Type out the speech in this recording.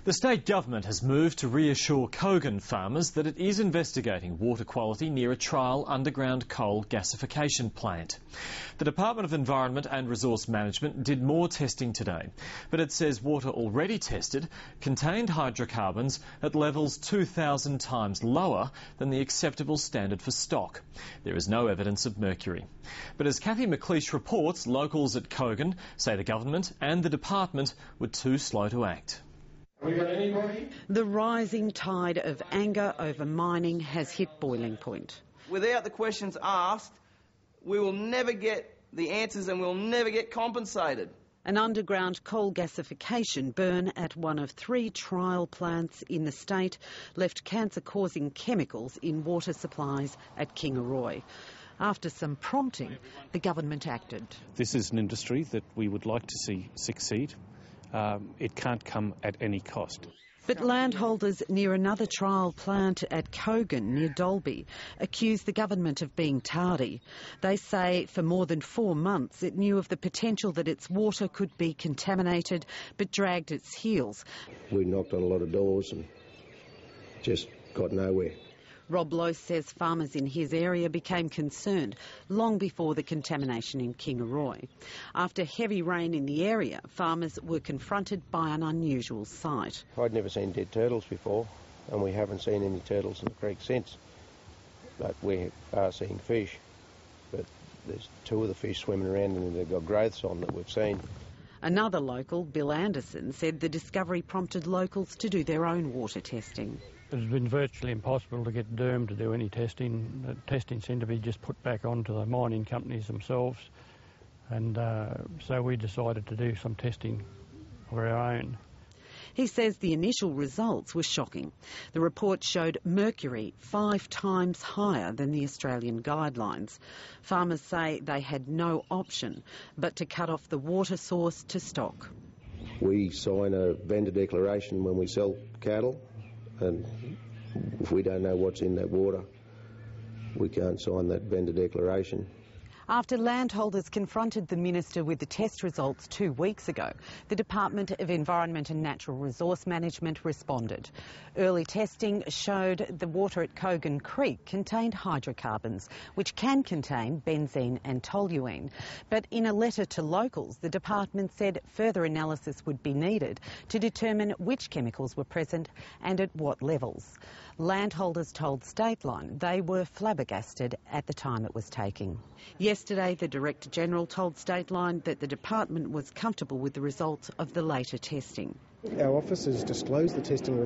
The state government has moved to reassure Kogan farmers that it is investigating water quality near a trial underground coal gasification plant. The Department of Environment and Resource Management did more testing today, but it says water already tested contained hydrocarbons at levels 2,000 times lower than the acceptable standard for stock. There is no evidence of mercury. But as Kathy McLeish reports, locals at Kogan say the government and the department were too slow to act. The rising tide of anger over mining has hit boiling point. Without the questions asked, we will never get the answers and we'll never get compensated. An underground coal gasification burn at one of 3 trial plants in the state left cancer-causing chemicals in water supplies at Kingaroy. After some prompting, the government acted. This is an industry that we would like to see succeed. It can't come at any cost. But landholders near another trial plant at Kogan near Dalby accuse the government of being tardy. They say for more than 4 months it knew of the potential that its water could be contaminated but dragged its heels. We knocked on a lot of doors and just got nowhere. Rob Lowe says farmers in his area became concerned long before the contamination in Kingaroy. After heavy rain in the area, farmers were confronted by an unusual sight. I'd never seen dead turtles before, and we haven't seen any turtles in the creek since. But we are seeing fish. But there's 2 of the fish swimming around and they've got growths on that we've seen. Another local, Bill Anderson, said the discovery prompted locals to do their own water testing. It has been virtually impossible to get Derm to do any testing. The testing seemed to be just put back onto the mining companies themselves, and so we decided to do some testing of our own. He says the initial results were shocking. The report showed mercury 5 times higher than the Australian guidelines. Farmers say they had no option but to cut off the water source to stock. We sign a vendor declaration when we sell cattle, and if we don't know what's in that water, we can't sign that vendor declaration. After landholders confronted the minister with the test results 2 weeks ago, the Department of Environment and Natural Resource Management responded. Early testing showed the water at Kogan Creek contained hydrocarbons, which can contain benzene and toluene. But in a letter to locals, the department said further analysis would be needed to determine which chemicals were present and at what levels. Landholders told Stateline they were flabbergasted at the time it was taking. Yesterday, the Director-General told Stateline that the department was comfortable with the results of the later testing. Our office has disclosed the testing